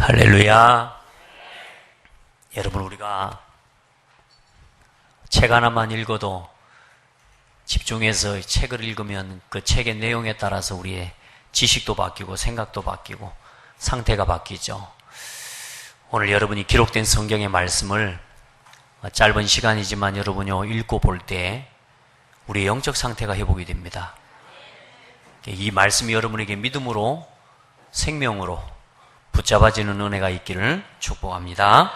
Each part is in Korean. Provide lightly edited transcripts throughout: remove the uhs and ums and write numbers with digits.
할렐루야. 여러분, 우리가 책 하나만 읽어도 집중해서 책을 읽으면 그 책의 내용에 따라서 우리의 지식도 바뀌고 생각도 바뀌고 상태가 바뀌죠. 오늘 여러분이 기록된 성경의 말씀을 짧은 시간이지만 여러분이 읽고 볼 때 우리의 영적 상태가 회복이 됩니다. 이 말씀이 여러분에게 믿음으로 생명으로 붙잡아지는 은혜가 있기를 축복합니다.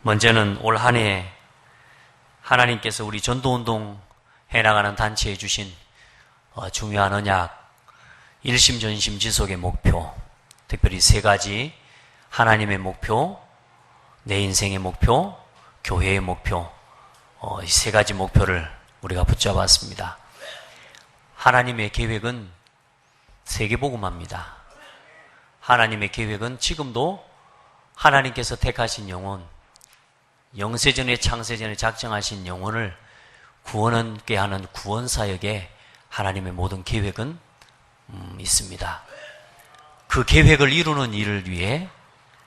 먼저는 올 한 해 하나님께서 우리 전도운동 해나가는 단체에 주신 중요한 언약, 일심전심 지속의 목표, 특별히 세 가지: 하나님의 목표, 내 인생의 목표, 교회의 목표, 이 세 가지 목표를 우리가 붙잡았습니다. 하나님의 계획은 세계복음화입니다. 하나님의 계획은 지금도 하나님께서 택하신 영혼, 영세전에 창세전에 작정하신 영혼을 구원하게 하는 구원사역에 하나님의 모든 계획은 있습니다. 그 계획을 이루는 일을 위해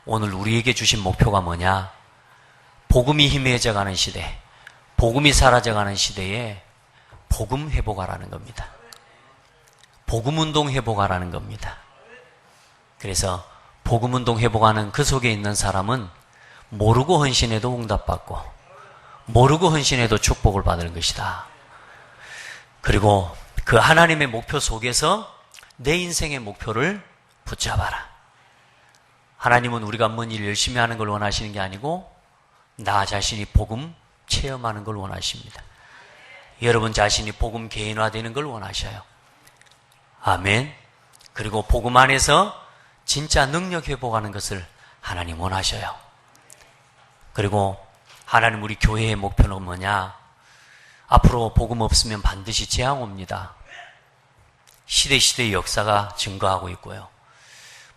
오늘 우리에게 주신 목표가 뭐냐? 복음이 희미해져가는 시대, 복음이 사라져가는 시대에 복음 회복하라는 겁니다. 복음운동 회복하라는 겁니다. 그래서 복음운동 회복하는 그 속에 있는 사람은 모르고 헌신해도 응답받고 모르고 헌신해도 축복을 받을 것이다. 그리고 그 하나님의 목표 속에서 내 인생의 목표를 붙잡아라. 하나님은 우리가 뭔 일 열심히 하는 걸 원하시는 게 아니고 나 자신이 복음 체험하는 걸 원하십니다. 여러분 자신이 복음 개인화되는 걸 원하셔요. 아멘. 그리고 복음 안에서 진짜 능력 회복하는 것을 하나님 원하셔요. 그리고 하나님 우리 교회의 목표는 뭐냐? 앞으로 복음 없으면 반드시 재앙 옵니다. 시대의 역사가 증거하고 있고요.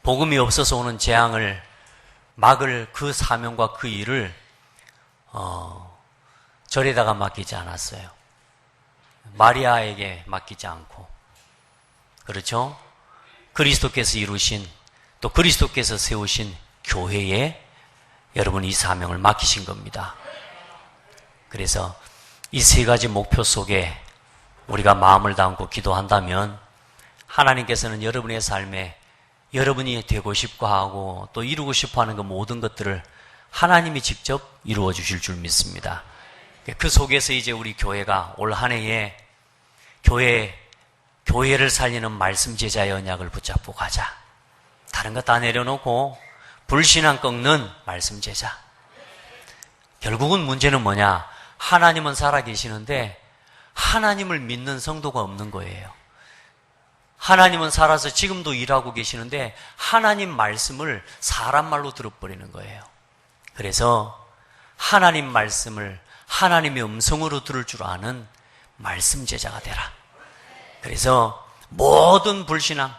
복음이 없어서 오는 재앙을 막을 그 사명과 그 일을 절에다가 맡기지 않았어요. 마리아에게 맡기지 않고, 그렇죠? 그리스도께서 이루신, 또 그리스도께서 세우신 교회에 여러분 이 사명을 맡기신 겁니다. 그래서 이 세 가지 목표 속에 우리가 마음을 담고 기도한다면 하나님께서는 여러분의 삶에 여러분이 되고 싶어 하고 또 이루고 싶어 하는 그 모든 것들을 하나님이 직접 이루어 주실 줄 믿습니다. 그 속에서 이제 우리 교회가 올 한 해에 교회를 살리는 말씀 제자의 언약을 붙잡고 가자. 다른 것 다 내려놓고 불신앙 꺾는 말씀 제자. 결국은 문제는 뭐냐? 하나님은 살아계시는데 하나님을 믿는 성도가 없는 거예요. 하나님은 살아서 지금도 일하고 계시는데 하나님 말씀을 사람 말로 들어버리는 거예요. 그래서 하나님 말씀을 하나님의 음성으로 들을 줄 아는 말씀 제자가 되라. 그래서 모든 불신앙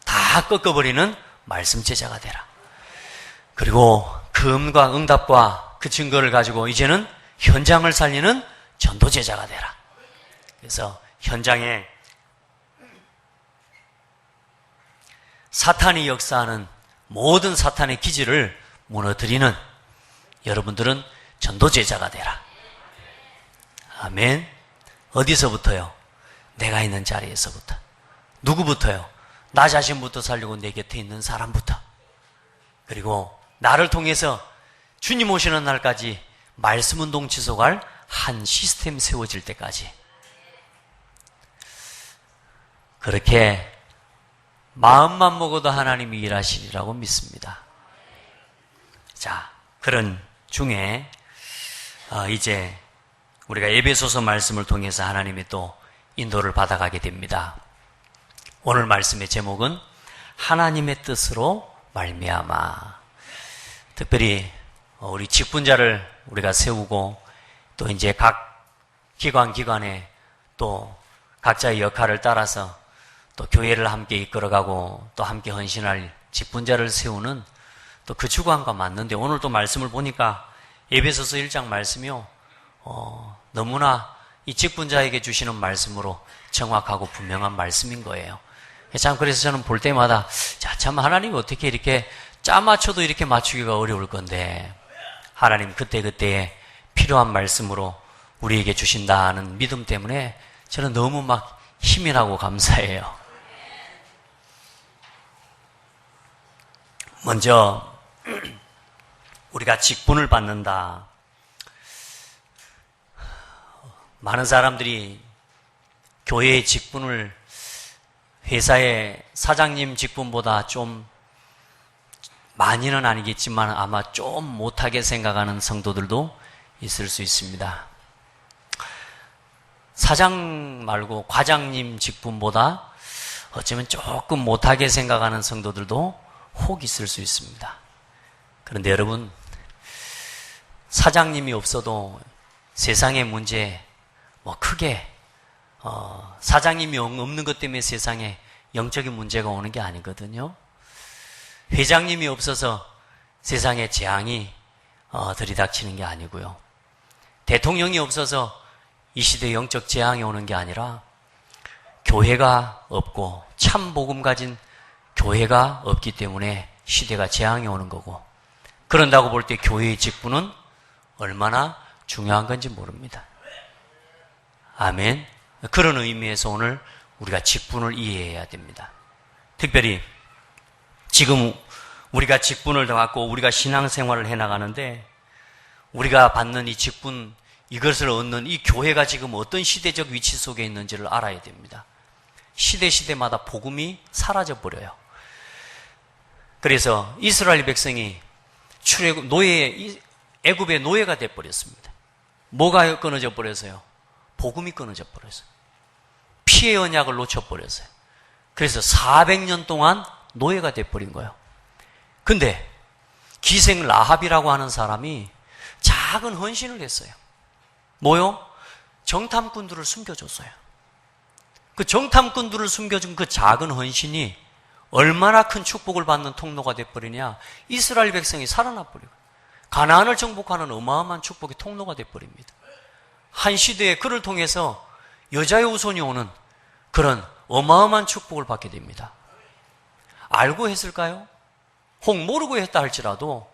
다 꺾어버리는 말씀 제자가 되라. 그리고 그 음과 응답과 그 증거를 가지고 이제는 현장을 살리는 전도 제자가 되라. 그래서 현장에 사탄이 역사하는 모든 사탄의 기지를 무너뜨리는 여러분들은 전도 제자가 되라. 아멘. 어디서부터요? 내가 있는 자리에서부터. 누구부터요? 나 자신부터 살리고 내 곁에 있는 사람부터. 그리고 나를 통해서 주님 오시는 날까지 말씀운동 지속할 한 시스템 세워질 때까지. 그렇게 마음만 먹어도 하나님이 일하시리라고 믿습니다. 자, 그런 중에 이제 우리가 에베소서 말씀을 통해서 하나님의 또 인도를 받아가게 됩니다. 오늘 말씀의 제목은 하나님의 뜻으로 말미암아. 특별히 우리 직분자를 우리가 세우고 또 이제 각 기관에 또 각자의 역할을 따라서 또 교회를 함께 이끌어가고 또 함께 헌신할 직분자를 세우는 또 그 주관과 맞는데, 오늘 또 말씀을 보니까 에베소서 1장 말씀이요, 너무나 이 직분자에게 주시는 말씀으로 정확하고 분명한 말씀인 거예요. 참, 그래서 저는 볼 때마다, 자, 참, 하나님이 어떻게 이렇게 짜 맞춰도 이렇게 맞추기가 어려울 건데, 하나님 그때그때 필요한 말씀으로 우리에게 주신다는 믿음 때문에 저는 너무 막 힘이 나고 감사해요. 먼저, 우리가 직분을 받는다. 많은 사람들이 교회의 직분을 회사의 사장님 직분보다 좀 많이는 아니겠지만 아마 좀 못하게 생각하는 성도들도 있을 수 있습니다. 사장 말고 과장님 직분보다 어쩌면 조금 못하게 생각하는 성도들도 혹 있을 수 있습니다. 그런데 여러분, 사장님이 없어도 세상의 문제 뭐 크게 사장님이 없는 것 때문에 세상에 영적인 문제가 오는 게 아니거든요. 회장님이 없어서 세상에 재앙이 들이닥치는 게 아니고요. 대통령이 없어서 이 시대에 영적 재앙이 오는 게 아니라 교회가 없고 참 복음 가진 교회가 없기 때문에 시대가 재앙이 오는 거고, 그런다고 볼 때 교회의 직분은 얼마나 중요한 건지 모릅니다. 아멘. 그런 의미에서 오늘 우리가 직분을 이해해야 됩니다. 특별히 지금 우리가 직분을 갖고 우리가 신앙생활을 해나가는데 우리가 받는 이 직분, 이것을 얻는 이 교회가 지금 어떤 시대적 위치 속에 있는지를 알아야 됩니다. 시대마다 복음이 사라져버려요. 그래서 이스라엘 백성이 애굽의 노예가 되어버렸습니다. 뭐가 끊어져 버렸어요? 복음이 끊어져 버렸어요. 피의 언약을 놓쳐버렸어요. 그래서 400년 동안 노예가 되어버린 거예요. 근데 기생 라합이라고 하는 사람이 작은 헌신을 했어요. 뭐요? 정탐꾼들을 숨겨줬어요. 그 정탐꾼들을 숨겨준 그 작은 헌신이 얼마나 큰 축복을 받는 통로가 되어버리냐. 이스라엘 백성이 살아나 버리고 가나안을 정복하는 어마어마한 축복의 통로가 되어버립니다. 한 시대에 그를 통해서 여자의 후손이 오는 그런 어마어마한 축복을 받게 됩니다. 알고 했을까요? 혹 모르고 했다 할지라도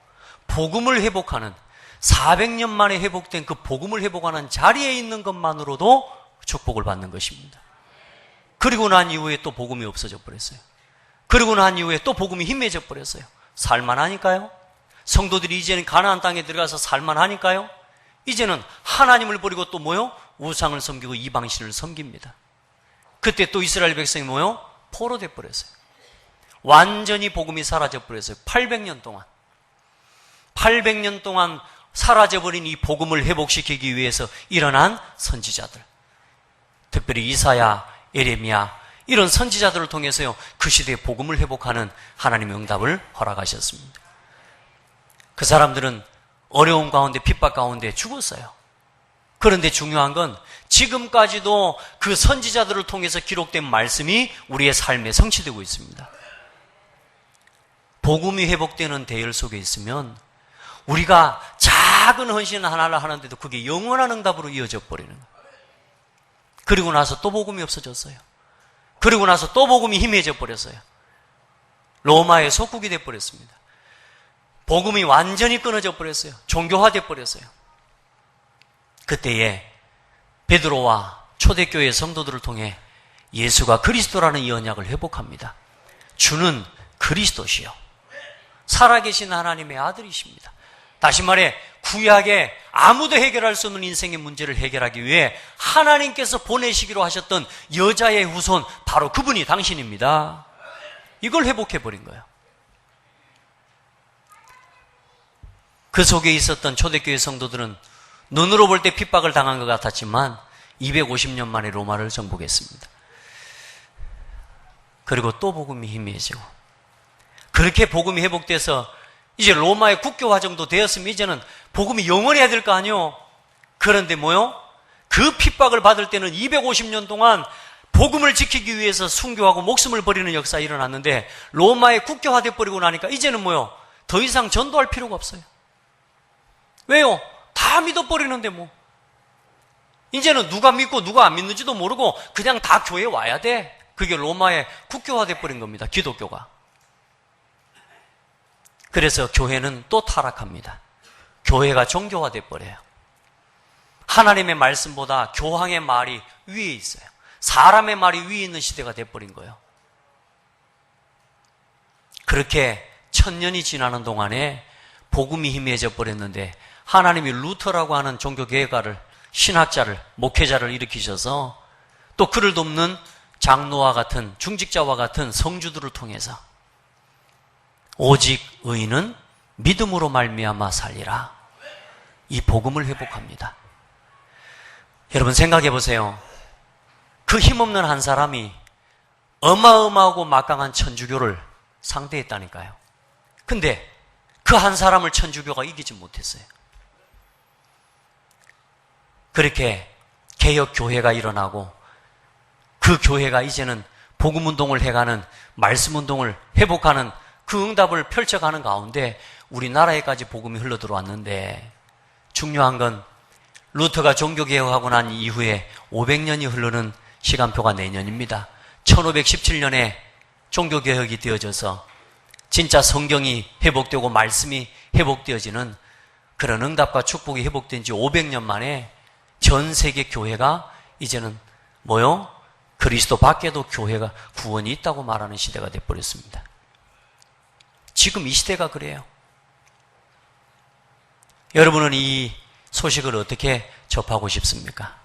복음을 회복하는 400년 만에 회복된 그 복음을 회복하는 자리에 있는 것만으로도 축복을 받는 것입니다. 그리고 난 이후에 또 복음이 없어져 버렸어요. 그리고 난 이후에 또 복음이 희미해져 버렸어요. 살만하니까요. 성도들이 이제는 가나안 땅에 들어가서 살만하니까요. 이제는 하나님을 버리고 또 뭐요? 우상을 섬기고 이방신을 섬깁니다. 그때 또 이스라엘 백성이 뭐요? 포로돼 버렸어요. 완전히 복음이 사라져 버렸어요. 800년 동안. 800년 동안 사라져버린 이 복음을 회복시키기 위해서 일어난 선지자들. 특별히 이사야, 예레미야 이런 선지자들을 통해서요. 그 시대의 복음을 회복하는 하나님의 응답을 허락하셨습니다. 그 사람들은 어려움 가운데 핍박 가운데 죽었어요. 그런데 중요한 건 지금까지도 그 선지자들을 통해서 기록된 말씀이 우리의 삶에 성취되고 있습니다. 복음이 회복되는 대열 속에 있으면 우리가 작은 헌신 하나를 하는데도 그게 영원한 응답으로 이어져 버리는 거예요. 그리고 나서 또 복음이 없어졌어요. 그리고 나서 또 복음이 희미해져 버렸어요. 로마의 속국이 되어 버렸습니다. 복음이 완전히 끊어져 버렸어요. 종교화되어 버렸어요. 그때에 베드로와 초대교회 성도들을 통해 예수가 그리스도라는 이 언약을 회복합니다. 주는 그리스도시요 살아계신 하나님의 아들이십니다. 다시 말해 구약에 아무도 해결할 수 없는 인생의 문제를 해결하기 위해 하나님께서 보내시기로 하셨던 여자의 후손, 바로 그분이 당신입니다. 이걸 회복해버린 거예요. 그 속에 있었던 초대교회 성도들은 눈으로 볼 때 핍박을 당한 것 같았지만 250년 만에 로마를 정복했습니다. 그리고 또 복음이 희미해지고, 그렇게 복음이 회복돼서 이제 로마의 국교화 정도 되었으면 이제는 복음이 영원해야 될 거 아니에요. 그런데 뭐요? 그 핍박을 받을 때는 250년 동안 복음을 지키기 위해서 순교하고 목숨을 버리는 역사가 일어났는데, 로마의 국교화돼 버리고 나니까 이제는 뭐요? 더 이상 전도할 필요가 없어요. 왜요? 다 믿어버리는데 이제는 누가 믿고 누가 안 믿는지도 모르고 그냥 다 교회에 와야 돼. 그게 로마의 국교화돼 버린 겁니다. 기독교가. 그래서 교회는 또 타락합니다. 교회가 종교화돼 버려요. 하나님의 말씀보다 교황의 말이 위에 있어요. 사람의 말이 위에 있는 시대가 돼 버린 거예요. 그렇게 1000년이 지나는 동안에 복음이 희미해져 버렸는데 하나님이 루터라고 하는 종교개혁가를, 신학자를, 목회자를 일으키셔서 또 그를 돕는 장로와 같은, 중직자와 같은 성주들을 통해서 오직 의인은 믿음으로 말미암아 살리라, 이 복음을 회복합니다. 여러분 생각해 보세요. 그 힘없는 한 사람이 어마어마하고 막강한 천주교를 상대했다니까요. 근데 그 한 사람을 천주교가 이기지 못했어요. 그렇게 개혁교회가 일어나고 그 교회가 이제는 복음운동을 해가는, 말씀운동을 회복하는 그 응답을 펼쳐가는 가운데 우리나라에까지 복음이 흘러들어왔는데, 중요한 건 루터가 종교개혁하고 난 이후에 500년이 흐르는 시간표가 내년입니다. 1517년에 종교개혁이 되어져서 진짜 성경이 회복되고 말씀이 회복되어지는 그런 응답과 축복이 회복된 지 500년 만에 전 세계 교회가 이제는 뭐요? 그리스도 밖에도 교회가 구원이 있다고 말하는 시대가 되어버렸습니다. 지금 이 시대가 그래요. 여러분은 이 소식을 어떻게 접하고 싶습니까?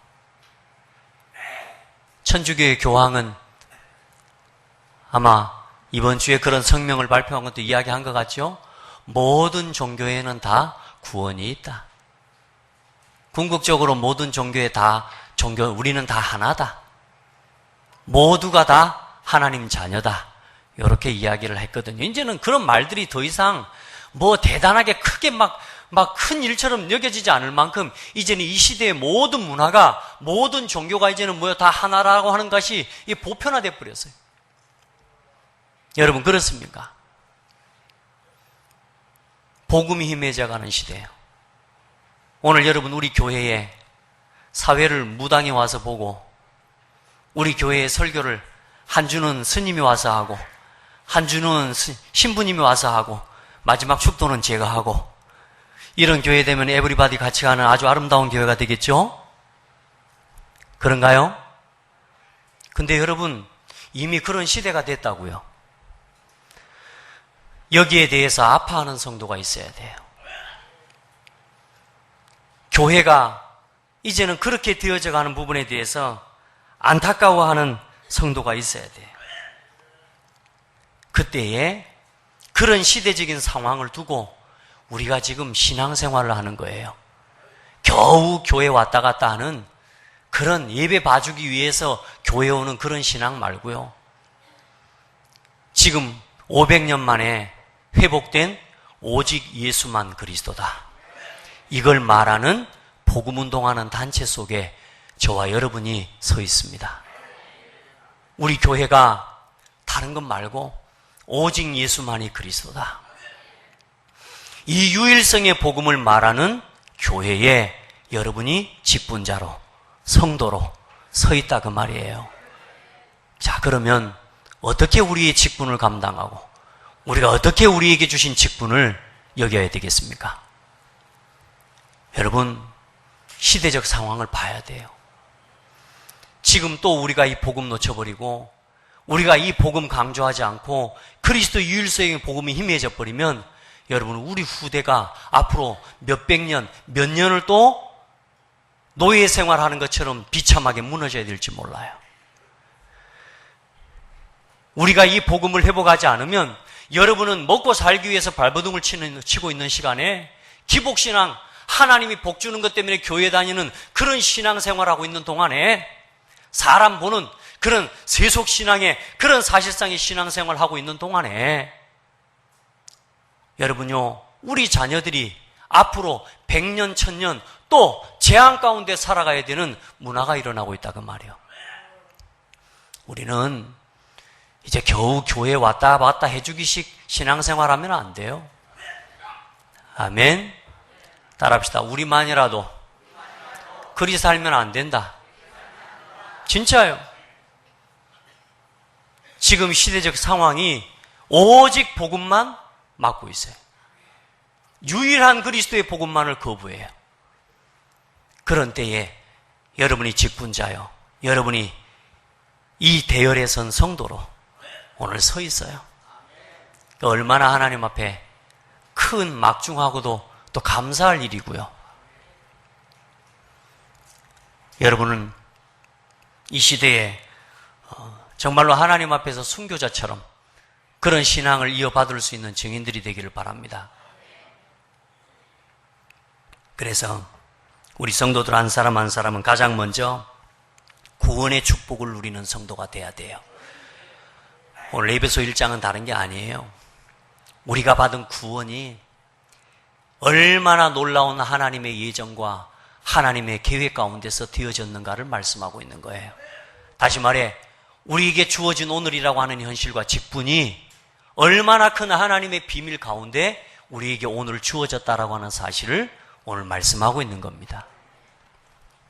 천주교의 교황은 아마 이번 주에 그런 성명을 발표한 것도 이야기한 것 같죠? 모든 종교에는 다 구원이 있다. 궁극적으로 모든 종교에 다 우리는 다 하나다. 모두가 다 하나님 자녀다. 이렇게 이야기를 했거든요. 이제는 그런 말들이 더 이상 뭐 대단하게 크게 막 큰 일처럼 여겨지지 않을 만큼 이제는 이 시대의 모든 문화가, 모든 종교가 이제는 뭐요? 다 하나라고 하는 것이 보편화되어 버렸어요. 여러분 그렇습니까? 복음이 희미해져가는 시대예요. 오늘 여러분 우리 교회에 사회를 무당이 와서 보고, 우리 교회의 설교를 한 주는 스님이 와서 하고, 한 주는 신부님이 와서 하고, 마지막 축도는 제가 하고, 이런 교회 되면 에브리바디 같이 가는 아주 아름다운 교회가 되겠죠? 그런가요? 근데 여러분 이미 그런 시대가 됐다고요. 여기에 대해서 아파하는 성도가 있어야 돼요. 교회가 이제는 그렇게 되어져 가는 부분에 대해서 안타까워하는 성도가 있어야 돼요. 그때에 그런 시대적인 상황을 두고 우리가 지금 신앙생활을 하는 거예요. 겨우 교회 왔다 갔다 하는 그런 예배 봐주기 위해서 교회 오는 그런 신앙 말고요. 지금 500년 만에 회복된 오직 예수만 그리스도다. 이걸 말하는 복음운동하는 단체 속에 저와 여러분이 서 있습니다. 우리 교회가 다른 것 말고 오직 예수만이 그리스도다. 이 유일성의 복음을 말하는 교회에 여러분이 직분자로, 성도로 서 있다 그 말이에요. 자, 그러면 어떻게 우리의 직분을 감당하고 우리가 어떻게 우리에게 주신 직분을 여겨야 되겠습니까? 여러분, 시대적 상황을 봐야 돼요. 지금 또 우리가 이 복음 놓쳐버리고 우리가 이 복음 강조하지 않고 그리스도 유일성의 복음이 희미해져 버리면 여러분, 우리 후대가 앞으로 몇백 년, 몇 년을 또 노예 생활하는 것처럼 비참하게 무너져야 될지 몰라요. 우리가 이 복음을 회복하지 않으면 여러분은 먹고 살기 위해서 발버둥을 치고 있는 시간에 기복신앙, 하나님이 복 주는 것 때문에 교회 다니는 그런 신앙생활하고 있는 동안에 사람 보는 그런 세속신앙의 그런 사실상의 신앙생활하고 있는 동안에 여러분요, 우리 자녀들이 앞으로 100년, 1000년 또 재앙 가운데 살아가야 되는 문화가 일어나고 있다 그 말이에요. 우리는 이제 겨우 교회 왔다 갔다 해주기식 신앙생활하면 안 돼요. 아멘. 따라합시다. 우리만이라도 그리 살면 안 된다. 진짜요. 지금 시대적 상황이 오직 복음만 막고 있어요. 유일한 그리스도의 복음만을 거부해요. 그런 때에 여러분이 직분자요, 여러분이 이 대열에 선 성도로 오늘 서 있어요. 얼마나 하나님 앞에 큰 막중하고도 또 감사할 일이고요. 여러분은 이 시대에 정말로 하나님 앞에서 순교자처럼 그런 신앙을 이어받을 수 있는 증인들이 되기를 바랍니다. 그래서 우리 성도들 한 사람 한 사람은 가장 먼저 구원의 축복을 누리는 성도가 돼야 돼요. 오늘 에베소 1장은 다른 게 아니에요. 우리가 받은 구원이 얼마나 놀라운 하나님의 예정과 하나님의 계획 가운데서 되어졌는가를 말씀하고 있는 거예요. 다시 말해 우리에게 주어진 오늘이라고 하는 현실과 직분이 얼마나 큰 하나님의 비밀 가운데 우리에게 오늘 주어졌다라고 하는 사실을 오늘 말씀하고 있는 겁니다.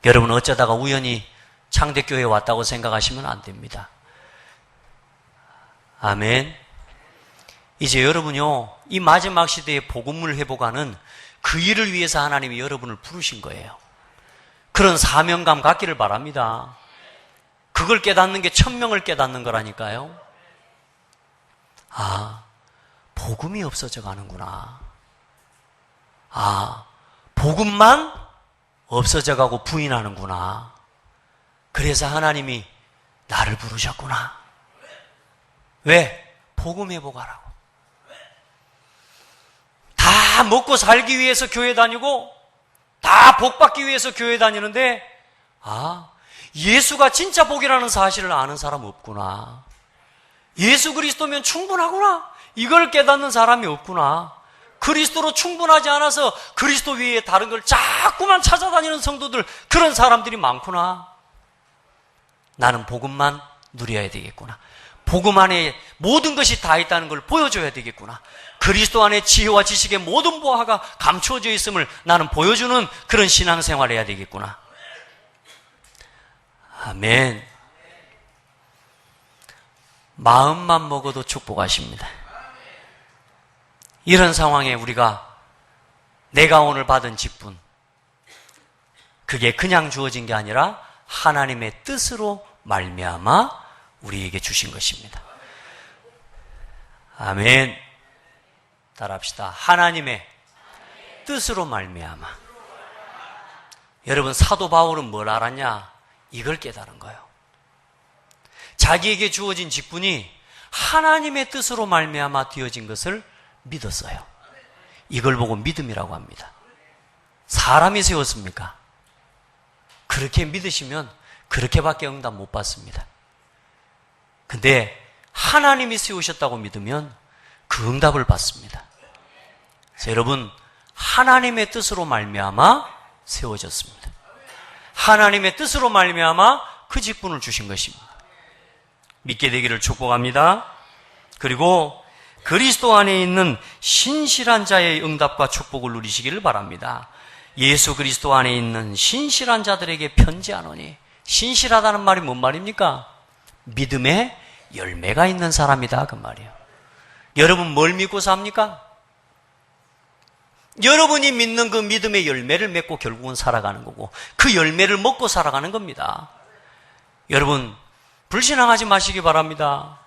여러분 어쩌다가 우연히 창대교회에 왔다고 생각하시면 안 됩니다. 아멘. 이제 여러분요, 이 마지막 시대에 복음을 회복하는 그 일을 위해서 하나님이 여러분을 부르신 거예요. 그런 사명감 갖기를 바랍니다. 그걸 깨닫는 게 1000명을 깨닫는 거라니까요. 아, 복음이 없어져 가는구나. 아, 복음만 없어져 가고 부인하는구나. 그래서 하나님이 나를 부르셨구나. 왜? 복음 회복하라고. 다 먹고 살기 위해서 교회 다니고 다 복 받기 위해서 교회 다니는데 아, 예수가 진짜 복이라는 사실을 아는 사람 없구나. 예수 그리스도면 충분하구나. 이걸 깨닫는 사람이 없구나. 그리스도로 충분하지 않아서 그리스도 위에 다른 걸 자꾸만 찾아다니는 성도들, 그런 사람들이 많구나. 나는 복음만 누려야 되겠구나. 복음 안에 모든 것이 다 있다는 걸 보여줘야 되겠구나. 그리스도 안에 지혜와 지식의 모든 보화가 감추어져 있음을 나는 보여주는 그런 신앙생활을 해야 되겠구나. 아멘. 마음만 먹어도 축복하십니다. 이런 상황에 우리가 내가 오늘 받은 직분, 그게 그냥 주어진 게 아니라 하나님의 뜻으로 말미암아 우리에게 주신 것입니다. 아멘. 따라합시다. 하나님의 뜻으로 말미암아. 여러분 사도 바울은 뭘 알았냐? 이걸 깨달은 거예요. 자기에게 주어진 직분이 하나님의 뜻으로 말미암아 되어진 것을 믿었어요. 이걸 보고 믿음이라고 합니다. 사람이 세웠습니까? 그렇게 믿으시면 그렇게밖에 응답 못 받습니다. 근데 하나님이 세우셨다고 믿으면 그 응답을 받습니다. 그래서 여러분 하나님의 뜻으로 말미암아 세워졌습니다. 하나님의 뜻으로 말미암아 그 직분을 주신 것입니다. 믿게 되기를 축복합니다. 그리고 그리스도 안에 있는 신실한 자의 응답과 축복을 누리시기를 바랍니다. 예수 그리스도 안에 있는 신실한 자들에게 편지하노니, 신실하다는 말이 뭔 말입니까? 믿음의 열매가 있는 사람이다 그 말이에요. 여러분 뭘 믿고 삽니까? 여러분이 믿는 그 믿음의 열매를 맺고 결국은 살아가는 거고 그 열매를 먹고 살아가는 겁니다. 여러분 불신앙하지 마시기 바랍니다.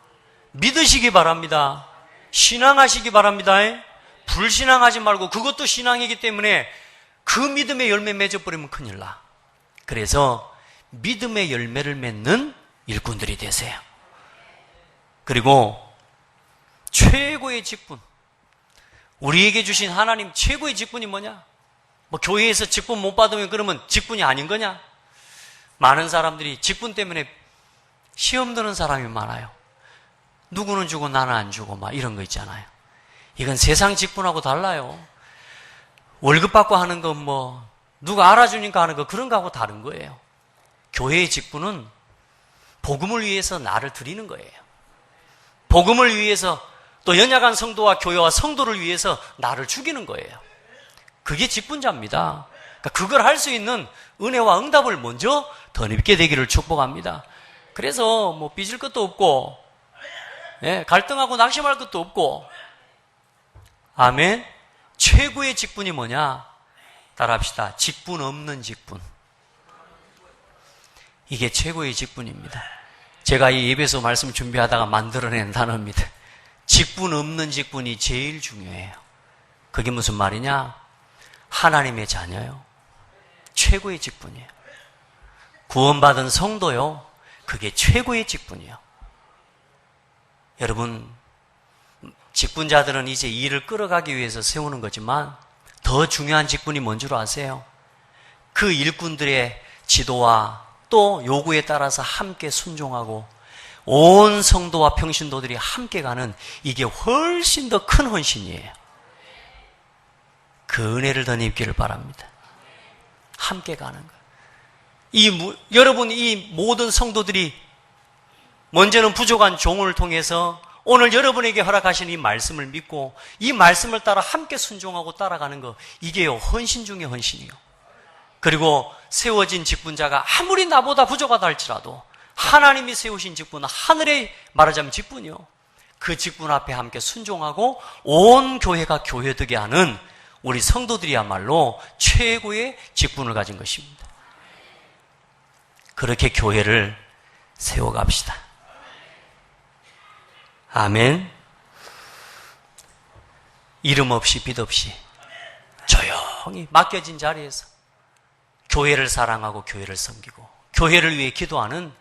믿으시기 바랍니다. 신앙하시기 바랍니다. 불신앙하지 말고 그것도 신앙이기 때문에 그 믿음의 열매 맺어버리면 큰일 나. 그래서 믿음의 열매를 맺는 일꾼들이 되세요. 그리고 최고의 직분, 우리에게 주신 하나님 최고의 직분이 뭐냐? 뭐 교회에서 직분 못 받으면 그러면 직분이 아닌 거냐? 많은 사람들이 직분 때문에 시험 드는 사람이 많아요. 누구는 주고 나는 안 주고 막 이런 거 있잖아요. 이건 세상 직분하고 달라요. 월급 받고 하는 건 뭐 누가 알아주니까 하는 거 그런 거하고 다른 거예요. 교회의 직분은 복음을 위해서 나를 드리는 거예요. 복음을 위해서 또 연약한 성도와 교회와 성도를 위해서 나를 죽이는 거예요. 그게 직분자입니다. 그러니까 그걸 할 수 있는 은혜와 응답을 먼저 더 입게 되기를 축복합니다. 그래서 뭐 삐질 것도 없고 예, 갈등하고 낙심할 것도 없고. 아멘. 최고의 직분이 뭐냐? 따라합시다. 직분 없는 직분. 이게 최고의 직분입니다. 제가 이 예배소 말씀 준비하다가 만들어낸 단어입니다. 직분 없는 직분이 제일 중요해요. 그게 무슨 말이냐? 하나님의 자녀요. 최고의 직분이에요. 구원받은 성도요. 그게 최고의 직분이에요. 여러분, 직분자들은 이제 일을 끌어가기 위해서 세우는 거지만 더 중요한 직분이 뭔 줄 아세요? 그 일꾼들의 지도와 또 요구에 따라서 함께 순종하고 온 성도와 평신도들이 함께 가는, 이게 훨씬 더 큰 헌신이에요. 그 은혜를 더 입기를 바랍니다. 함께 가는 거예요. 여러분, 이 모든 성도들이 먼저는 부족한 종을 통해서 오늘 여러분에게 허락하신 이 말씀을 믿고 이 말씀을 따라 함께 순종하고 따라가는 거, 이게요, 헌신 중에 헌신이요. 그리고 세워진 직분자가 아무리 나보다 부족하다 할지라도 하나님이 세우신 직분은 하늘의, 말하자면 직분이요. 그 직분 앞에 함께 순종하고 온 교회가 교회되게 하는 우리 성도들이야말로 최고의 직분을 가진 것입니다. 그렇게 교회를 세워갑시다. 아멘. 이름 없이 빛 없이 조용히 맡겨진 자리에서 교회를 사랑하고 교회를 섬기고 교회를 위해 기도하는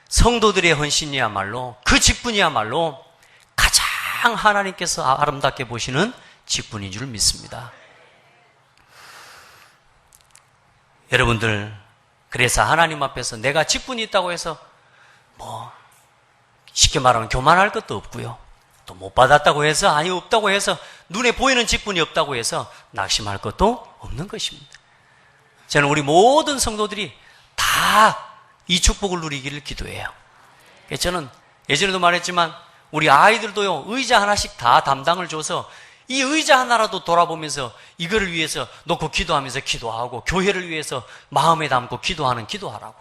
성도들의 헌신이야말로, 그 직분이야말로 가장 하나님께서 아름답게 보시는 직분인 줄 믿습니다. 여러분들, 그래서 하나님 앞에서 내가 직분이 있다고 해서 쉽게 말하면 교만할 것도 없고요. 또 못 받았다고 해서, 아니 없다고 해서, 눈에 보이는 직분이 없다고 해서 낙심할 것도 없는 것입니다. 저는 우리 모든 성도들이 다 이 축복을 누리기를 기도해요. 저는 예전에도 말했지만 우리 아이들도요, 의자 하나씩 다 담당을 줘서 이 의자 하나라도 돌아보면서 이거를 위해서 놓고 기도하면서 기도하고, 교회를 위해서 마음에 담고 기도하는 기도하라고.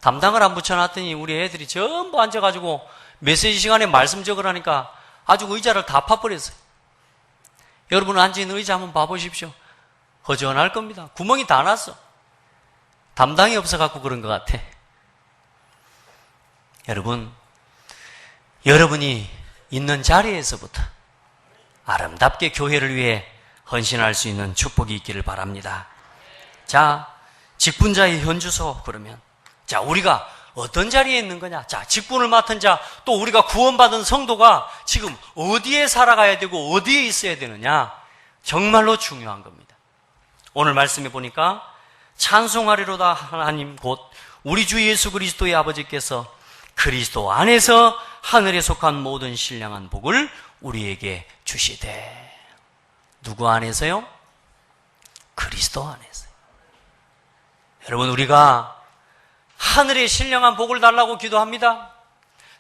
담당을 안 붙여놨더니 우리 애들이 전부 앉아가지고 메시지 시간에 말씀 적으라니까 아주 의자를 다 파버렸어요. 여러분 앉아있는 의자 한번 봐보십시오. 허전할 겁니다. 구멍이 다 났어. 담당이 없어갖고 그런 것 같아. 여러분, 여러분이 있는 자리에서부터 아름답게 교회를 위해 헌신할 수 있는 축복이 있기를 바랍니다. 자, 직분자의 현주소. 그러면 자, 우리가 어떤 자리에 있는 거냐? 자, 직분을 맡은 자, 또 우리가 구원받은 성도가 지금 어디에 살아가야 되고 어디에 있어야 되느냐? 정말로 중요한 겁니다. 오늘 말씀해 보니까 찬송하리로다 하나님 곧 우리 주 예수 그리스도의 아버지께서 그리스도 안에서 하늘에 속한 모든 신령한 복을 우리에게 주시되. 누구 안에서요? 그리스도 안에서요. 여러분, 우리가 하늘의 신령한 복을 달라고 기도합니다.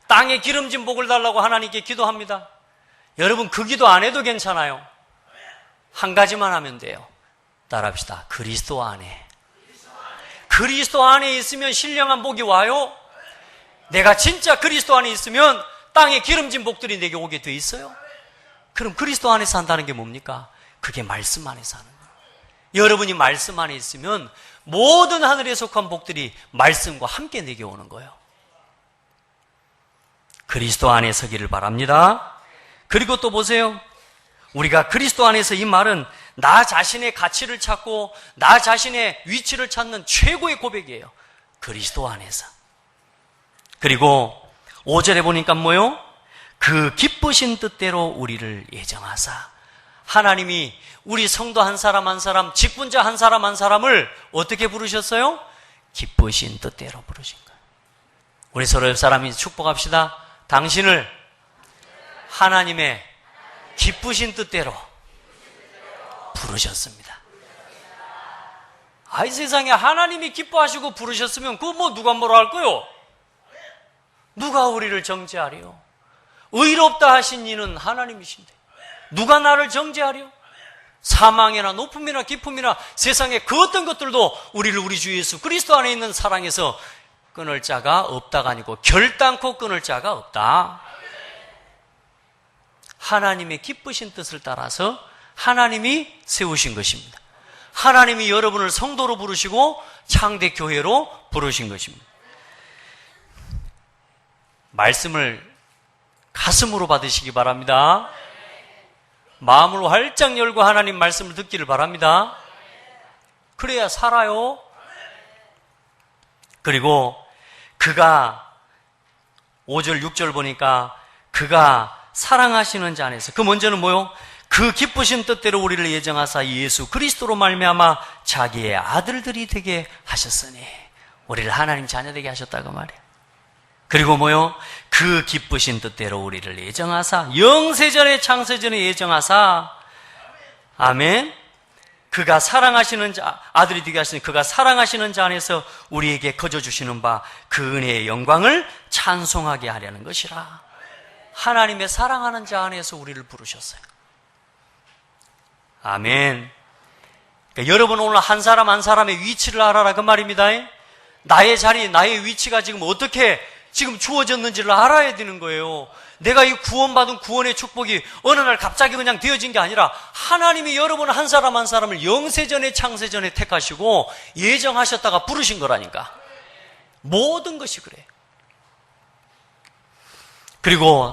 땅에 기름진 복을 달라고 하나님께 기도합니다. 여러분, 그 기도 안 해도 괜찮아요. 한 가지만 하면 돼요. 따라합시다. 그리스도 안에. 그리스도 안에 있으면 신령한 복이 와요. 내가 진짜 그리스도 안에 있으면 땅에 기름진 복들이 내게 오게 돼 있어요. 그럼 그리스도 안에 산다는 게 뭡니까? 그게 말씀 안에 사는 거예요. 여러분이 말씀 안에 있으면 모든 하늘에 속한 복들이 말씀과 함께 내게 오는 거예요. 그리스도 안에 서기를 바랍니다. 그리고 또 보세요. 우리가 그리스도 안에서, 이 말은 나 자신의 가치를 찾고 나 자신의 위치를 찾는 최고의 고백이에요. 그리스도 안에서. 그리고 5절에 보니까 뭐요? 그 기쁘신 뜻대로 우리를 예정하사. 하나님이 우리 성도 한 사람 한 사람, 직분자 한 사람 한 사람을 어떻게 부르셨어요? 기쁘신 뜻대로 부르신 거예요. 우리 서로 옆 사람이 축복합시다. 당신을 하나님의 기쁘신 뜻대로 부르셨습니다. 아이 세상에, 하나님이 기뻐하시고 부르셨으면 그거 뭐 누가 뭐라 할 거요? 누가 우리를 정죄하리요? 의롭다 하신 이는 하나님이신데 누가 나를 정죄하리요? 사망이나 높음이나 깊음이나 세상의 그 어떤 것들도 우리를 우리 주 예수 그리스도 안에 있는 사랑에서 끊을 자가 없다가 아니고 결단코 끊을 자가 없다. 하나님의 기쁘신 뜻을 따라서 하나님이 세우신 것입니다. 하나님이 여러분을 성도로 부르시고 창대교회로 부르신 것입니다. 말씀을 가슴으로 받으시기 바랍니다. 마음을 활짝 열고 하나님 말씀을 듣기를 바랍니다. 그래야 살아요. 그리고 그가 5절 6절 보니까 그가 사랑하시는 자 안에서, 그 먼저는 뭐요? 그 기쁘신 뜻대로 우리를 예정하사 예수 그리스도로 말미암아 자기의 아들들이 되게 하셨으니, 우리를 하나님 자녀 되게 하셨다고 말이에요. 그리고 뭐요? 그 기쁘신 뜻대로 우리를 예정하사 영세전에 창세전에 예정하사, 아멘. 그가 사랑하시는 자, 아들이 되게 하시니 그가 사랑하시는 자 안에서 우리에게 거저 주시는 바 그 은혜의 영광을 찬송하게 하려는 것이라. 하나님의 사랑하는 자 안에서 우리를 부르셨어요. 아멘. 그러니까 여러분 오늘 한 사람 한 사람의 위치를 알아라 그 말입니다. 나의 자리, 나의 위치가 지금 어떻게 지금 주어졌는지를 알아야 되는 거예요. 내가 이 구원받은 구원의 축복이 어느 날 갑자기 그냥 되어진 게 아니라 하나님이 여러분 한 사람 한 사람을 영세전에 창세전에 택하시고 예정하셨다가 부르신 거라니까. 모든 것이 그래요. 그리고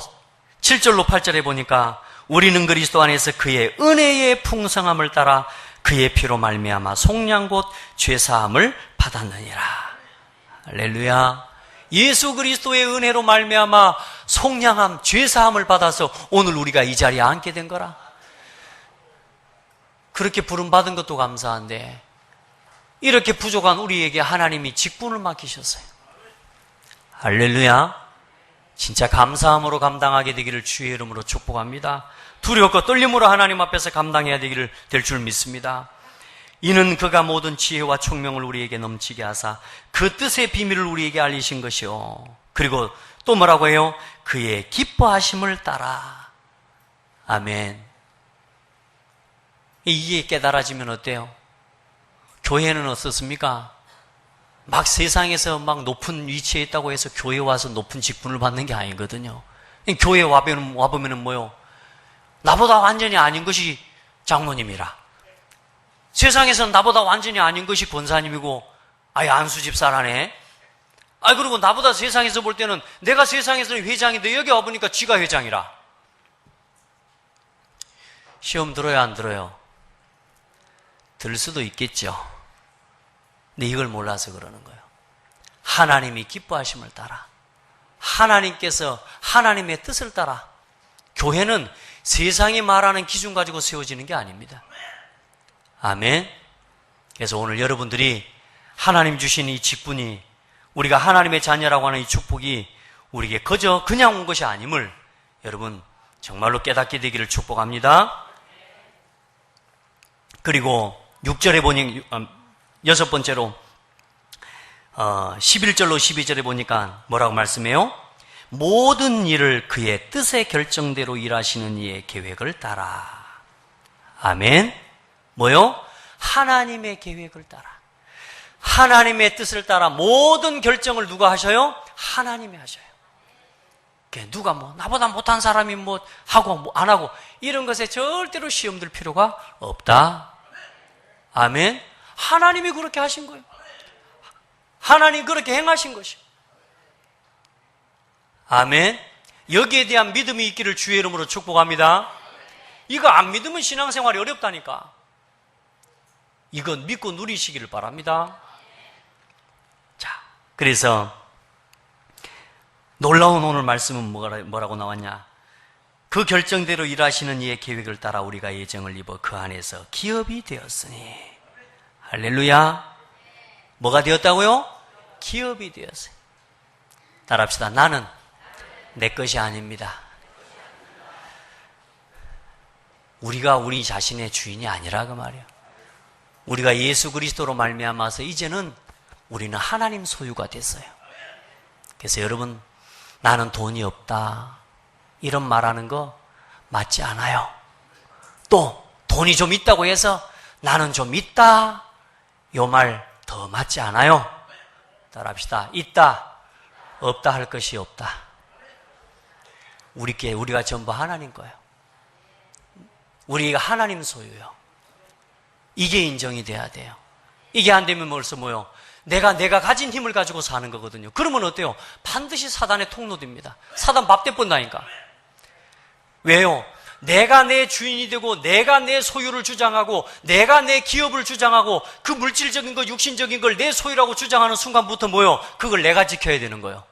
7절로 8절에 보니까 우리는 그리스도 안에서 그의 은혜의 풍성함을 따라 그의 피로 말미암아 속량 곧 죄사함을 받았느니라. 할렐루야. 예수 그리스도의 은혜로 말미암아 속량함, 죄사함을 받아서 오늘 우리가 이 자리에 앉게 된 거라. 그렇게 부름받은 것도 감사한데 이렇게 부족한 우리에게 하나님이 직분을 맡기셨어요. 할렐루야. 진짜 감사함으로 감당하게 되기를 주의 이름으로 축복합니다. 두렵고 떨림으로 하나님 앞에서 감당해야 되기를 될 줄 믿습니다. 이는 그가 모든 지혜와 총명을 우리에게 넘치게 하사 그 뜻의 비밀을 우리에게 알리신 것이요. 그리고 또 뭐라고 해요? 그의 기뻐하심을 따라. 아멘. 이게 깨달아지면 어때요? 교회는 어떻습니까? 막 세상에서 막 높은 위치에 있다고 해서 교회 와서 높은 직분을 받는 게 아니거든요. 교회 와보면은 뭐요? 나보다 완전히 아닌 것이 장로님이라. 세상에서는 나보다 완전히 아닌 것이 권사님이고, 아예 안수 집사라네. 그리고 나보다 세상에서 볼 때는 내가 세상에서는 회장인데 여기 와보니까 지가 회장이라. 시험 들어요, 안 들어요? 들 수도 있겠죠. 근데 이걸 몰라서 그러는 거예요. 하나님이 기뻐하심을 따라, 하나님께서 하나님의 뜻을 따라. 교회는 세상이 말하는 기준 가지고 세워지는 게 아닙니다. 아멘. 그래서 오늘 여러분들이 하나님 주신 이 직분이, 우리가 하나님의 자녀라고 하는 이 축복이 우리에게 그저 그냥 온 것이 아님을 여러분 정말로 깨닫게 되기를 축복합니다. 그리고 6절에 보니, 여섯 번째로 11절로 12절에 보니까 뭐라고 말씀해요? 모든 일을 그의 뜻의 결정대로 일하시는 이의 계획을 따라. 아멘. 뭐요? 하나님의 계획을 따라. 하나님의 뜻을 따라 모든 결정을 누가 하셔요? 하나님이 하셔요. 누가 나보다 못한 사람이 하고 안 하고 이런 것에 절대로 시험 들 필요가 없다. 아멘. 하나님이 그렇게 하신 거예요. 하나님이 그렇게 행하신 것이요. 아멘. 여기에 대한 믿음이 있기를 주의 이름으로 축복합니다. 이거 안 믿으면 신앙생활이 어렵다니까. 이건 믿고 누리시기를 바랍니다. 자, 그래서 놀라운 오늘 말씀은 뭐라고 나왔냐? 그 결정대로 일하시는 이의 계획을 따라 우리가 예정을 입어 그 안에서 기업이 되었으니. 할렐루야. 뭐가 되었다고요? 기업이 되었어요. 따라합시다. 나는 내 것이 아닙니다. 우리가 우리 자신의 주인이 아니라 그 말이에요. 우리가 예수 그리스도로 말미암아서 이제는 우리는 하나님 소유가 됐어요. 그래서 여러분, 나는 돈이 없다 이런 말하는 거 맞지 않아요. 또 돈이 좀 있다고 해서 나는 좀 있다 이 말 더 맞지 않아요. 따라합시다. 있다 없다 할 것이 없다. 우리가 전부 하나님 거예요. 우리가 하나님 소유요. 이게 인정이 돼야 돼요. 이게 안 되면 벌써 뭐요? 내가 가진 힘을 가지고 사는 거거든요. 그러면 어때요? 반드시 사단의 통로됩니다. 사단 밥대 뻔다니까. 왜요? 내가 내 주인이 되고 내가 내 소유를 주장하고 내가 내 기업을 주장하고 그 물질적인 거, 육신적인 걸 내 소유라고 주장하는 순간부터 뭐요? 그걸 내가 지켜야 되는 거예요.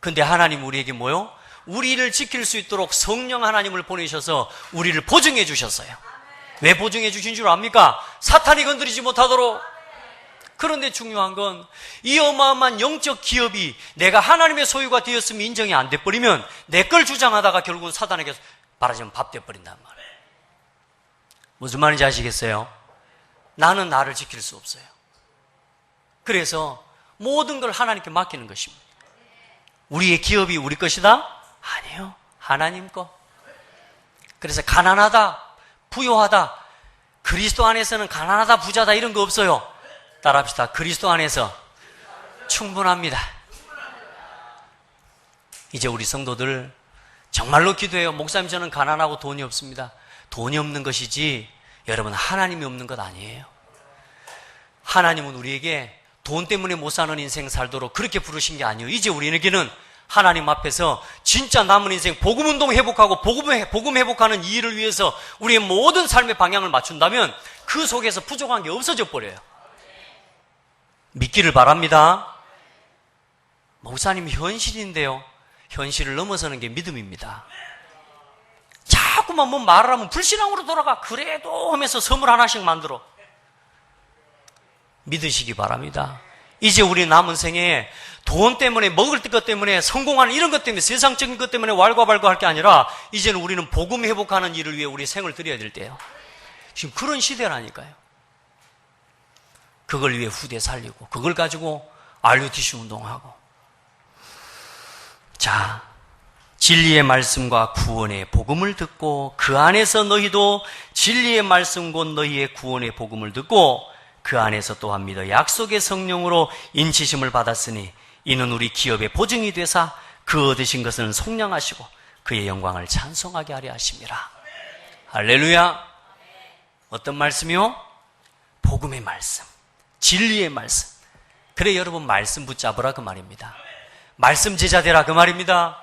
근데 하나님 우리에게 뭐요? 우리를 지킬 수 있도록 성령 하나님을 보내셔서 우리를 보증해 주셨어요. 왜 보증해 주신 줄 압니까? 사탄이 건드리지 못하도록. 그런데 중요한 건 이 어마어마한 영적 기업이 내가 하나님의 소유가 되었으면 인정이 안 돼버리면 내 걸 주장하다가 결국은 사단에게 말하자면 밥 돼버린단 말이에요. 무슨 말인지 아시겠어요? 나는 나를 지킬 수 없어요. 그래서 모든 걸 하나님께 맡기는 것입니다. 우리의 기업이 우리 것이다? 아니에요. 하나님 거. 그래서 가난하다, 부요하다, 그리스도 안에서는 가난하다, 부자다 이런 거 없어요. 따라합시다. 그리스도 안에서 충분합니다. 이제 우리 성도들 정말로 기도해요. 목사님 저는 가난하고 돈이 없습니다. 돈이 없는 것이지 여러분 하나님이 없는 것 아니에요. 하나님은 우리에게 돈 때문에 못 사는 인생 살도록 그렇게 부르신 게 아니에요. 이제 우리에게는 하나님 앞에서 진짜 남은 인생 복음운동 회복하고 복음 회복하는 이 일을 위해서 우리의 모든 삶의 방향을 맞춘다면 그 속에서 부족한 게 없어져 버려요. 믿기를 바랍니다. 목사님 현실인데요. 현실을 넘어서는 게 믿음입니다. 자꾸만 뭐 말을 하면 불신앙으로 돌아가. 그래도 하면서 선물 하나씩 만들어. 믿으시기 바랍니다. 이제 우리 남은 생에 돈 때문에, 먹을 것 때문에, 성공하는 이런 것 때문에, 세상적인 것 때문에 왈가왈부 할 게 아니라 이제는 우리는 복음 회복하는 일을 위해 우리 생을 드려야 될 때예요. 지금 그런 시대라니까요. 그걸 위해 후대 살리고 그걸 가지고 RUTC 운동하고. 자, 진리의 말씀과 구원의 복음을 듣고 그 안에서 너희도 진리의 말씀 곧 너희의 구원의 복음을 듣고 그 안에서 또한 믿어 약속의 성령으로 인치심을 받았으니 이는 우리 기업의 보증이 되사 그 얻으신 것은 속량하시고 그의 영광을 찬송하게 하려 하심이라. 할렐루야. 어떤 말씀이요? 복음의 말씀, 진리의 말씀. 그래 여러분 말씀 붙잡으라 그 말입니다. 말씀 제자 되라 그 말입니다.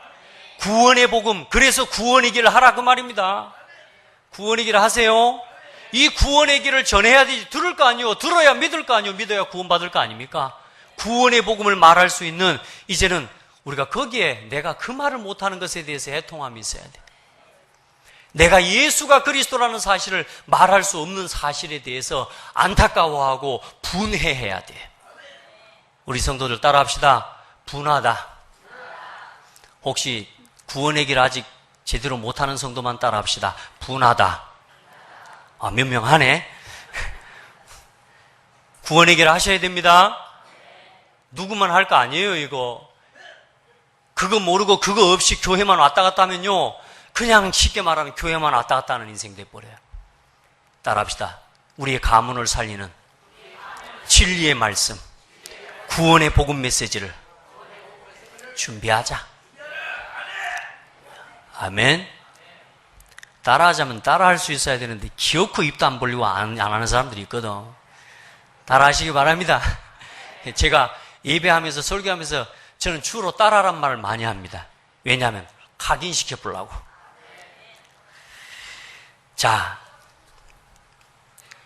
구원의 복음, 그래서 구원의 길을 하라 그 말입니다. 구원의 길을 하세요. 이 구원의 길을 전해야 되지. 들을 거 아니요. 들어야 믿을 거 아니요. 믿어야 구원받을 거 아닙니까? 구원의 복음을 말할 수 있는, 이제는 우리가 거기에 내가 그 말을 못하는 것에 대해서 애통함이 있어야 돼. 내가 예수가 그리스도라는 사실을 말할 수 없는 사실에 대해서 안타까워하고 분해해야 돼. 우리 성도들 따라합시다. 분하다. 혹시 구원의 길 아직 제대로 못하는 성도만 따라합시다. 분하다. 아, 몇 명 하네. 구원의 길 하셔야 됩니다. 누구만 할 거 아니에요, 이거. 그거 모르고 그거 없이 교회만 왔다 갔다 하면요, 그냥 쉽게 말하면 교회만 왔다 갔다 하는 인생 돼버려요. 따라합시다. 우리의 가문을 살리는 진리의 말씀, 구원의 복음 메시지를 준비하자. 아멘. 따라하자면 따라할 수 있어야 되는데 기어코 입도 안 벌리고 안 하는 사람들이 있거든. 따라하시기 바랍니다. 제가 예배하면서 설교하면서 저는 주로 따라란 말을 많이 합니다. 왜냐하면 각인시켜 보려고. 자,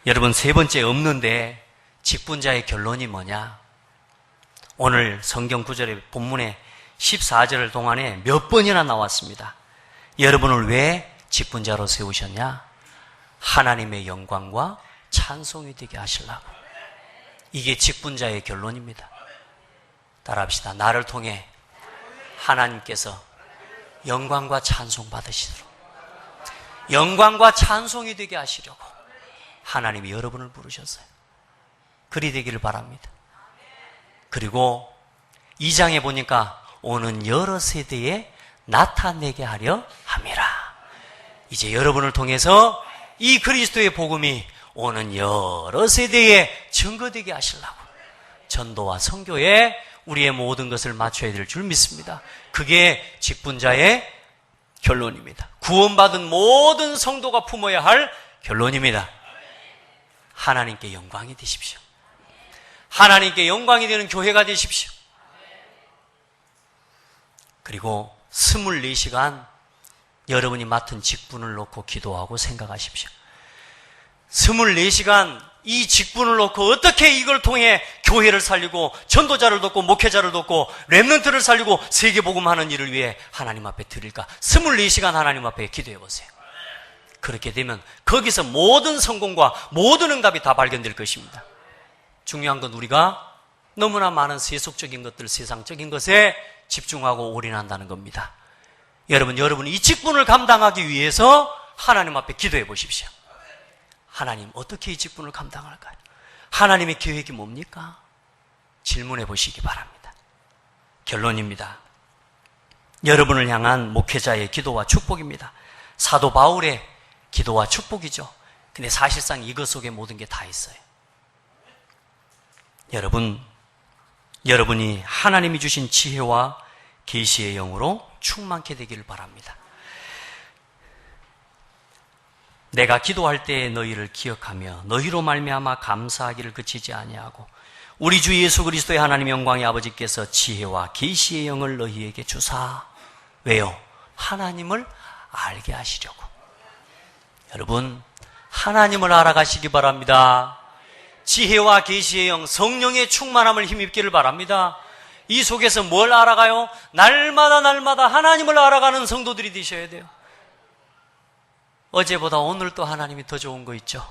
여러분 세 번째 없는데 직분자의 결론이 뭐냐? 오늘 성경 구절의 본문의 14절 동안에 몇 번이나 나왔습니다. 여러분을 왜 직분자로 세우셨냐? 하나님의 영광과 찬송이 되게 하시려고. 이게 직분자의 결론입니다. 따라합시다. 나를 통해 하나님께서 영광과 찬송 받으시도록, 영광과 찬송이 되게 하시려고 하나님이 여러분을 부르셨어요. 그리 되기를 바랍니다. 그리고 2장에 보니까 오는 여러 세대에 나타내게 하려 함이라. 이제 여러분을 통해서 이 그리스도의 복음이 오는 여러 세대에 증거되게 하시려고 전도와 선교에 우리의 모든 것을 맞춰야 될 줄 믿습니다. 그게 직분자의 결론입니다. 구원받은 모든 성도가 품어야 할 결론입니다. 하나님께 영광이 되십시오. 하나님께 영광이 되는 교회가 되십시오. 그리고 24시간 여러분이 맡은 직분을 놓고 기도하고 생각하십시오. 24시간 이 직분을 놓고 어떻게 이걸 통해 교회를 살리고 전도자를 돕고 목회자를 돕고 렘넌트를 살리고 세계복음하는 일을 위해 하나님 앞에 드릴까? 24시간 하나님 앞에 기도해 보세요. 그렇게 되면 거기서 모든 성공과 모든 응답이 다 발견될 것입니다. 중요한 건 우리가 너무나 많은 세속적인 것들, 세상적인 것에 집중하고 올인한다는 겁니다. 여러분이 이 직분을 감당하기 위해서 하나님 앞에 기도해 보십시오. 하나님, 어떻게 이 직분을 감당할까요? 하나님의 계획이 뭡니까? 질문해 보시기 바랍니다. 결론입니다. 여러분을 향한 목회자의 기도와 축복입니다. 사도 바울의 기도와 축복이죠. 근데 사실상 이것 속에 모든 게 다 있어요. 여러분이 하나님이 주신 지혜와 계시의 영으로 충만케 되기를 바랍니다. 내가 기도할 때 너희를 기억하며 너희로 말미암아 감사하기를 그치지 아니하고 우리 주 예수 그리스도의 하나님 영광의 아버지께서 지혜와 계시의 영을 너희에게 주사. 왜요? 하나님을 알게 하시려고. 여러분, 하나님을 알아가시기 바랍니다. 지혜와 계시의 영, 성령의 충만함을 힘입기를 바랍니다. 이 속에서 뭘 알아가요? 날마다 하나님을 알아가는 성도들이 되셔야 돼요. 어제보다 오늘 또 하나님이 더 좋은 거 있죠.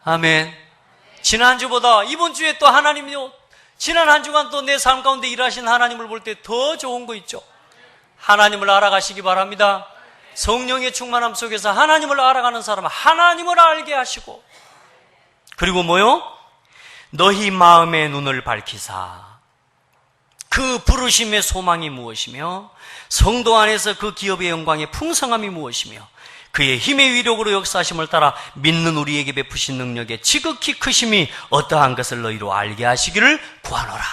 아멘. 지난주보다 이번 주에 또 하나님이, 지난 한 주간 또 내 삶 가운데 일하신 하나님을 볼 때 더 좋은 거 있죠. 하나님을 알아가시기 바랍니다. 성령의 충만함 속에서 하나님을 알아가는 사람은 하나님을 알게 하시고, 그리고 뭐요? 너희 마음의 눈을 밝히사 그 부르심의 소망이 무엇이며 성도 안에서 그 기업의 영광의 풍성함이 무엇이며 그의 힘의 위력으로 역사하심을 따라 믿는 우리에게 베푸신 능력의 지극히 크심이 어떠한 것을 너희로 알게 하시기를 구하노라.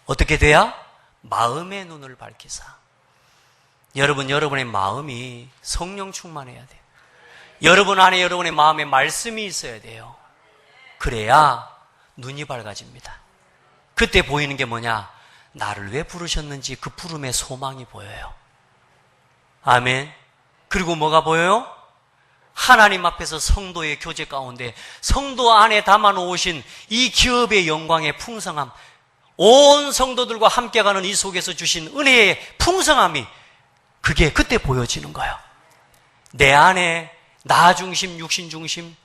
어떻게 돼야? 마음의 눈을 밝히사. 여러분의 마음이 성령 충만해야 돼요. 여러분 안에 여러분의 마음에 말씀이 있어야 돼요. 그래야 눈이 밝아집니다. 그때 보이는 게 뭐냐? 나를 왜 부르셨는지 그 부름의 소망이 보여요. 아멘. 그리고 뭐가 보여요? 하나님 앞에서 성도의 교제 가운데 성도 안에 담아놓으신 이 기업의 영광의 풍성함, 온 성도들과 함께 가는 이 속에서 주신 은혜의 풍성함이 그게 그때 보여지는 거예요. 내 안에 나 중심, 육신 중심,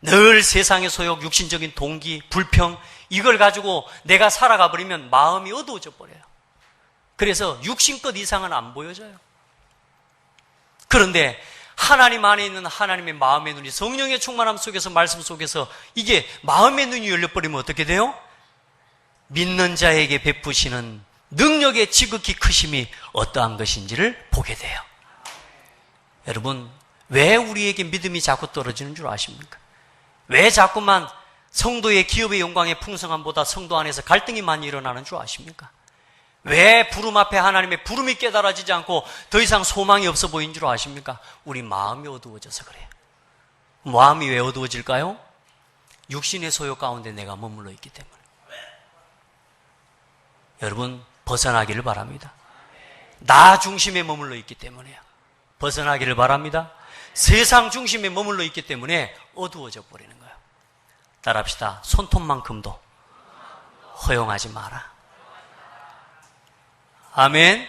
늘 세상의 소욕, 육신적인 동기, 불평, 이걸 가지고 내가 살아가 버리면 마음이 어두워져 버려요. 그래서 육신껏 이상은 안 보여져요. 그런데 하나님 안에 있는 하나님의 마음의 눈이 성령의 충만함 속에서, 말씀 속에서 이게 마음의 눈이 열려버리면 어떻게 돼요? 믿는 자에게 베푸시는 능력의 지극히 크심이 어떠한 것인지를 보게 돼요. 여러분, 왜 우리에게 믿음이 자꾸 떨어지는 줄 아십니까? 왜 자꾸만 성도의 기업의 영광의 풍성함보다 성도 안에서 갈등이 많이 일어나는 줄 아십니까? 왜 부름 앞에 하나님의 부름이 깨달아지지 않고 더 이상 소망이 없어 보이는 줄 아십니까? 우리 마음이 어두워져서 그래요. 마음이 왜 어두워질까요? 육신의 소욕 가운데 내가 머물러 있기 때문에. 여러분, 벗어나기를 바랍니다. 나 중심에 머물러 있기 때문에요. 벗어나기를 바랍니다. 세상 중심에 머물러 있기 때문에 어두워져 버리는 거예요. 따라합시다. 손톱만큼도 허용하지 마라. 아멘.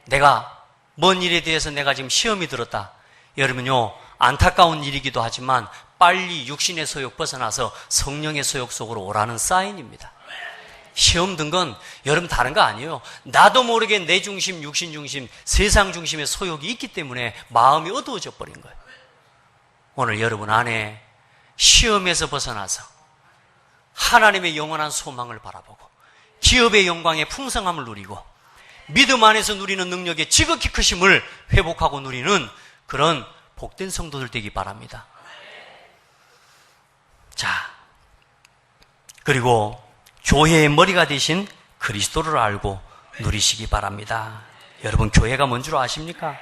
내가 뭔 일에 대해서 내가 지금 시험이 들었다. 여러분요, 안타까운 일이기도 하지만 빨리 육신의 소욕 벗어나서 성령의 소욕 속으로 오라는 사인입니다. 시험 든 건 여러분 다른 거 아니에요. 나도 모르게 내 중심, 육신 중심, 세상 중심의 소욕이 있기 때문에 마음이 어두워져 버린 거예요. 오늘 여러분 안에 시험에서 벗어나서 하나님의 영원한 소망을 바라보고 기업의 영광의 풍성함을 누리고 믿음 안에서 누리는 능력의 지극히 크심을 회복하고 누리는 그런 복된 성도들 되기 바랍니다. 자, 그리고 교회의 머리가 되신 그리스도를 알고 누리시기 바랍니다. 여러분, 교회가 뭔 줄 아십니까?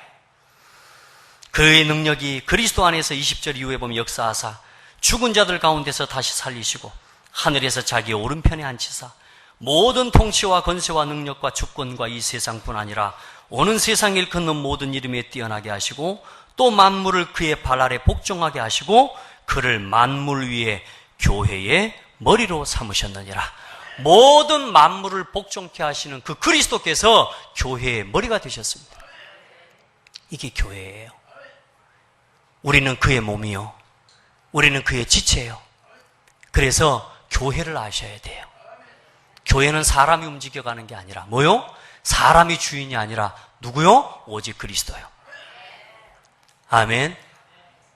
그의 능력이 그리스도 안에서 20절 이후에 보면 역사하사 죽은 자들 가운데서 다시 살리시고 하늘에서 자기의 오른편에 앉히사 모든 통치와 권세와 능력과 주권과 이 세상뿐 아니라 오는 세상 일컫는 모든 이름에 뛰어나게 하시고 또 만물을 그의 발 아래 복종하게 하시고 그를 만물 위에 교회의 머리로 삼으셨느니라. 모든 만물을 복종케 하시는 그 그리스도께서 교회의 머리가 되셨습니다. 이게 교회예요. 우리는 그의 몸이요, 우리는 그의 지체예요. 그래서 교회를 아셔야 돼요. 교회는 사람이 움직여가는 게 아니라 뭐요? 사람이 주인이 아니라 누구요? 오직 그리스도요. 아멘.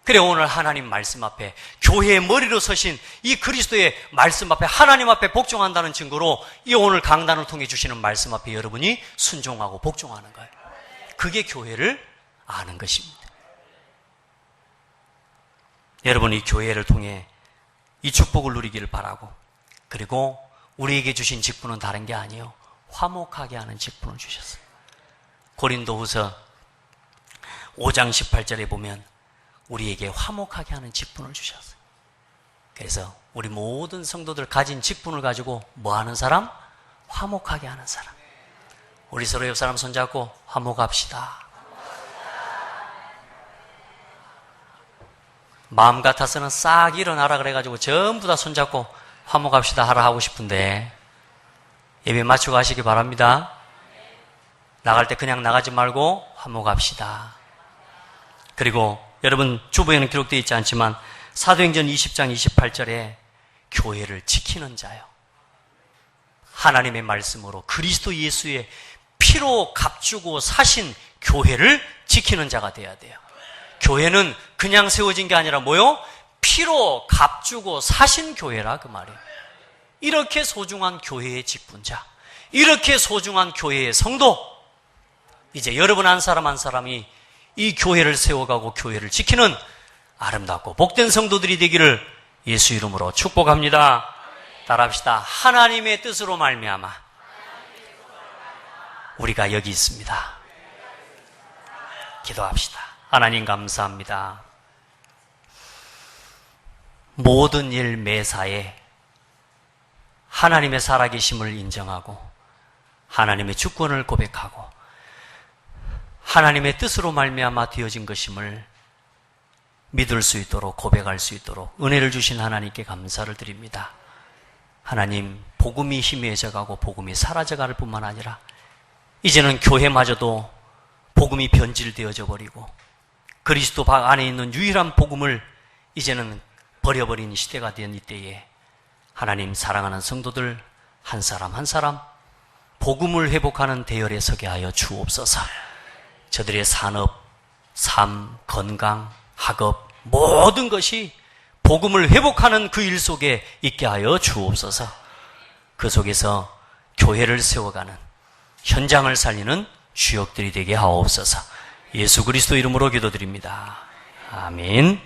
그래, 오늘 하나님 말씀 앞에 교회의 머리로 서신 이 그리스도의 말씀 앞에 하나님 앞에 복종한다는 증거로 이 오늘 강단을 통해 주시는 말씀 앞에 여러분이 순종하고 복종하는 거예요. 그게 교회를 아는 것입니다. 여러분이 교회를 통해 이 축복을 누리기를 바라고, 그리고 우리에게 주신 직분은 다른 게 아니에요. 화목하게 하는 직분을 주셨어요. 고린도후서 5장 18절에 보면 우리에게 화목하게 하는 직분을 주셨어요. 그래서 우리 모든 성도들 가진 직분을 가지고 뭐 하는 사람? 화목하게 하는 사람. 우리 서로 옆 사람 손잡고 화목합시다. 마음 같아서는 싹 일어나라 그래가지고 전부 다 손잡고 화목합시다 하라 하고 싶은데 예배 마치고 가시기 바랍니다. 나갈 때 그냥 나가지 말고 화목합시다. 그리고 여러분 주보에는 기록되어 있지 않지만 사도행전 20장 28절에 교회를 지키는 자요, 하나님의 말씀으로 그리스도 예수의 피로 값주고 사신 교회를 지키는 자가 돼야 돼요. 교회는 그냥 세워진 게 아니라 뭐요? 피로 값주고 사신 교회라 그 말이에요. 이렇게 소중한 교회의 직분자, 이렇게 소중한 교회의 성도, 이제 여러분 한 사람 한 사람이 이 교회를 세워가고 교회를 지키는 아름답고 복된 성도들이 되기를 예수 이름으로 축복합니다. 따라합시다. 하나님의 뜻으로 말미암아 우리가 여기 있습니다. 기도합시다. 하나님 감사합니다. 모든 일 매사에 하나님의 살아계심을 인정하고 하나님의 주권을 고백하고 하나님의 뜻으로 말미암아 되어진 것임을 믿을 수 있도록 고백할 수 있도록 은혜를 주신 하나님께 감사를 드립니다. 하나님, 복음이 희미해져가고 복음이 사라져갈 뿐만 아니라 이제는 교회마저도 복음이 변질되어져 버리고 그리스도 안에 있는 유일한 복음을 이제는 버려버린 시대가 된 이때에 하나님, 사랑하는 성도들 한 사람 한 사람 복음을 회복하는 대열에 서게 하여 주옵소서. 저들의 산업, 삶, 건강, 학업 모든 것이 복음을 회복하는 그 일 속에 있게 하여 주옵소서. 그 속에서 교회를 세워가는, 현장을 살리는 주역들이 되게 하옵소서. 예수 그리스도 이름으로 기도드립니다. 아멘.